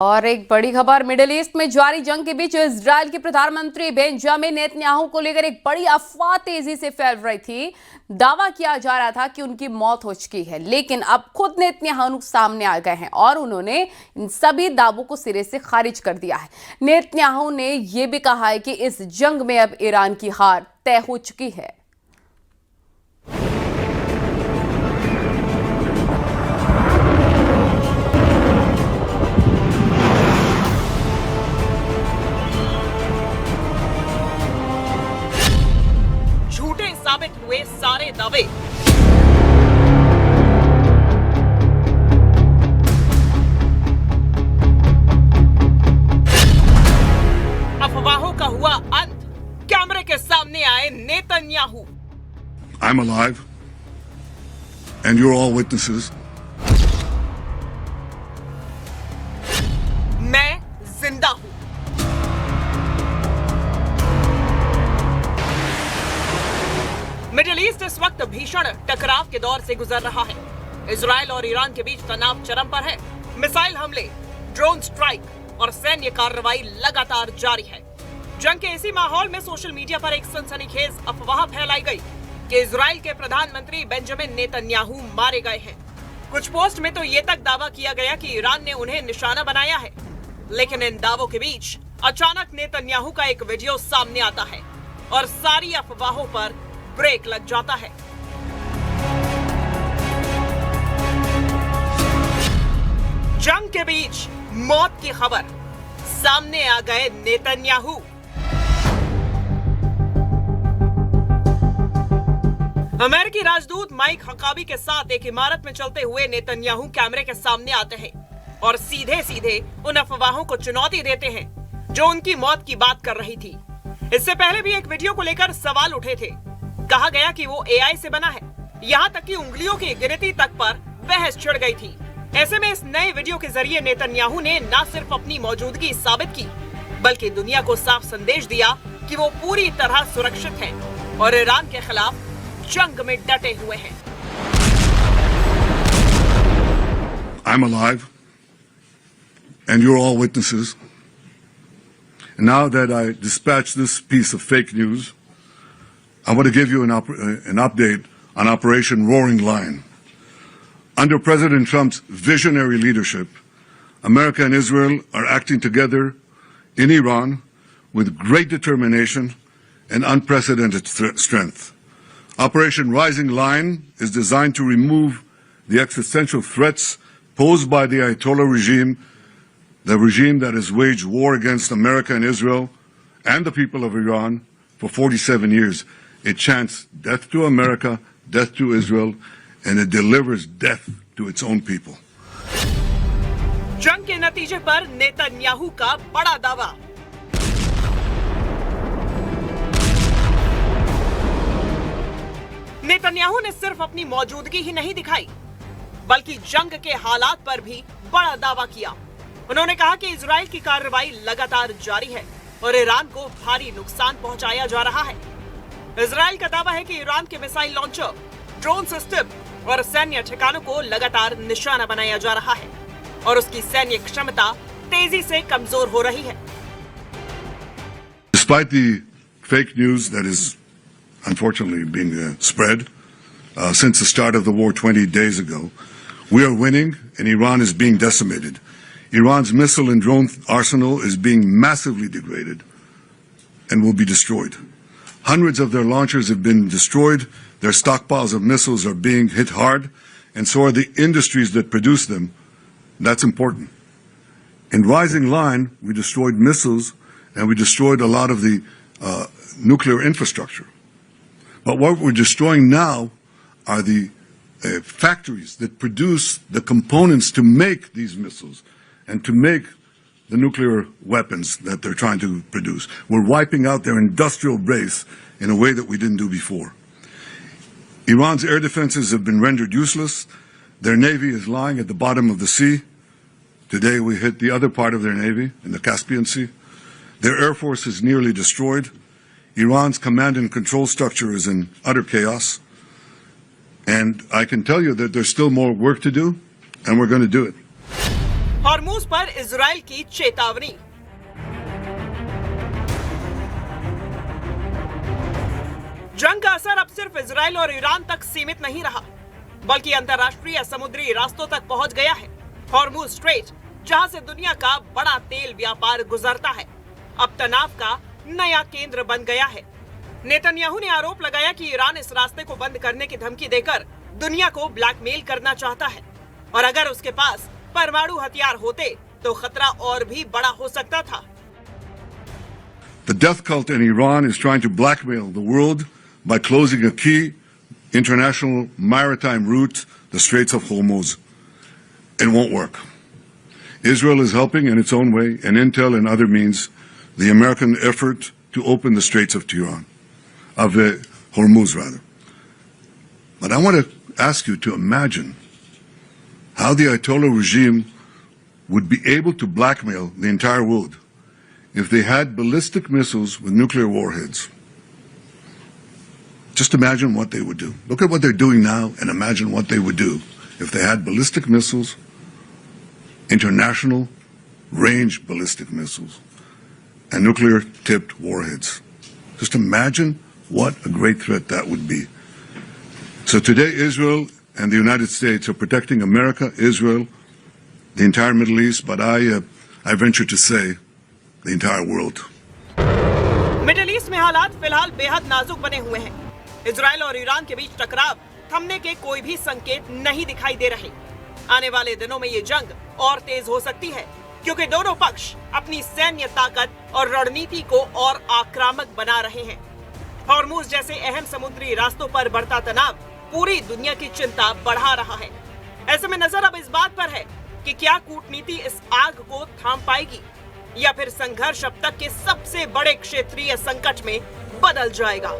और एक बड़ी खबर, मिडिल ईस्ट में जारी जंग के बीच इजराइल के प्रधानमंत्री बेंजामिन नेतन्याहू को लेकर एक बड़ी अफवाह तेजी से फैल रही थी। दावा किया जा रहा था कि उनकी मौत हो चुकी है, लेकिन अब खुद नेतन्याहू सामने आ गए हैं और उन्होंने इन सभी दावों को सिरे से खारिज कर दिया है। नेतन्याहू ने यह भी कहा है कि इस जंग में अब ईरान की हार तय हो चुकी है। साबित हुए सारे दावे। अफवाहों का हुआ अंत, कैमरे के सामने आए Netanyahu. I'm alive and you're all witnesses. मैं जिंदा हूं। मिडिल ईस्ट इस वक्त भीषण टकराव के दौर से गुजर रहा है। इजराइल और ईरान के बीच तनाव चरम पर है। मिसाइल हमले, ड्रोन स्ट्राइक और सैन्य कार्रवाई लगातार जारी है। जंग के इसी माहौल में सोशल मीडिया पर एक सनसनीखेज अफवाह फैलाई गई कि इजराइल के प्रधानमंत्री बेंजामिन नेतन्याहू मारे गए हैं। कुछ पोस्ट में तो ये तक दावा किया गया कि ईरान ने उन्हें निशाना बनाया है, लेकिन इन दावों के बीच अचानक नेतन्याहू का एक वीडियो सामने आता है और सारी अफवाहों पर ब्रेक लग जाता है। जंग के बीच मौत की खबर, सामने आ गए नेतन्याहू। अमेरिकी राजदूत माइक हकाबी के साथ एक इमारत में चलते हुए नेतन्याहू कैमरे के सामने आते हैं और सीधे सीधे उन अफवाहों को चुनौती देते हैं जो उनकी मौत की बात कर रही थी। इससे पहले भी एक वीडियो को लेकर सवाल उठे थे। कहा गया कि वो एआई से बना है, यहाँ तक कि उंगलियों की गिनती तक पर बहस छिड़ गई थी। ऐसे में इस नए वीडियो के जरिए नेतन्याहू ने न सिर्फ अपनी मौजूदगी साबित की, बल्कि दुनिया को साफ संदेश दिया कि वो पूरी तरह सुरक्षित हैं और ईरान के खिलाफ जंग में डटे हुए हैं। I'm alive and you're all witnesses. Now that I dispatched this piece of fake news, I want to give you an update on Operation Roaring Lion. Under President Trump's visionary leadership, America and Israel are acting together in Iran with great determination and unprecedented strength. Operation Rising Lion is designed to remove the existential threats posed by the Ayatollah regime, the regime that has waged war against America and Israel and the people of Iran for 47 years. It chants death to America, death to Israel, and it delivers death to its own people. जंग के नतीजे पर Netanyahu का बड़ा दावा। Netanyahu ने सिर्फ अपनी मौजूदगी ही नहीं दिखाई, बल्कि जंग के हालात पर भी बड़ा दावा किया। उन्होंने कहा कि इजराइल की कार्रवाई लगातार जारी है और ईरान को भारी नुकसान पहुंचाया जा रहा है। इजराइल का दावा है कि ईरान के मिसाइल लॉन्चर, ड्रोन सिस्टम और सैन्य ठिकानों को लगातार निशाना बनाया जा रहा है और उसकी सैन्य क्षमता तेजी से कमजोर हो रही है। Despite the fake news that is unfortunately being spread since the start of the war 20 days ago, we are winning and Iran is being decimated. Iran's missile and drone arsenal is being massively degraded and will be destroyed. Hundreds of their launchers have been destroyed, their stockpiles of missiles are being hit hard, and so are the industries that produce them. That's important. In Rising Lion, we destroyed missiles and we destroyed a lot of the nuclear infrastructure. But what we're destroying now are the factories that produce the components to make these missiles and to make the nuclear weapons that they're trying to produce. We're wiping out their industrial base in a way that we didn't do before. Iran's air defenses have been rendered useless. Their navy is lying at the bottom of the sea. Today we hit the other part of their navy in the Caspian Sea. Their air force is nearly destroyed. Iran's command and control structure is in utter chaos. And I can tell you that there's still more work to do, and we're going to do it. Hormuz पर Israel की चेतावनी। जंग का असर अब सिर्फ Israel और Iran तक सीमित नहीं रहा, बल्कि अंतर्राष्ट्रीय समुद्री रास्तों तक पहुंच गया है। हॉर्मूज स्ट्रेट, जहां से दुनिया का बड़ा तेल व्यापार गुजरता है, अब तनाव का नया केंद्र बन गया है। नेतन्याहू ने आरोप लगाया कि ईरान इस रास्ते को बंद करने की धमकी देकर दुनिया को ब्लैकमेल करना चाहता है, और अगर उसके पास परमाणु हथियार होते तो खतरा और भी बड़ा हो सकता था। The death cult in Iran is trying to blackmail the world by closing a key international maritime route, the Straits of Hormuz. It won't work. Israel is helping in its own way, and intel and other means, the American effort to open the Straits of Hormuz rather. But I want to ask you to imagine how the Ayatollah regime would be able to blackmail the entire world if they had ballistic missiles with nuclear warheads. Just imagine what they would do. Look at what they're doing now and imagine what they would do if they had ballistic missiles, international range ballistic missiles, and nuclear tipped warheads. Just imagine what a great threat that would be. So today Israel and the United States are protecting America, Israel, the entire Middle East, but I venture to say the entire world. Middle east में हालात फिलहाल बेहद नाजुक बने हुए हैं। Israel और Iran के बीच टकराव थमने के कोई भी संकेत नहीं दिखाई दे रहे। आने वाले दिनों में ये जंग और तेज हो सकती है, क्योंकि दोनों पक्ष अपनी सैन्य ताकत और रणनीति को और आक्रामक बना रहे हैं। हॉर्मूज जैसे अहम समुद्री रास्तों पर बढ़ता तनाव पूरी दुनिया की चिंता बढ़ा रहा है। ऐसे में नजर अब इस बात पर है कि क्या कूटनीति इस आग को थाम पाएगी, या फिर संघर्ष अब तक के सबसे बड़े क्षेत्रीय संकट में बदल जाएगा।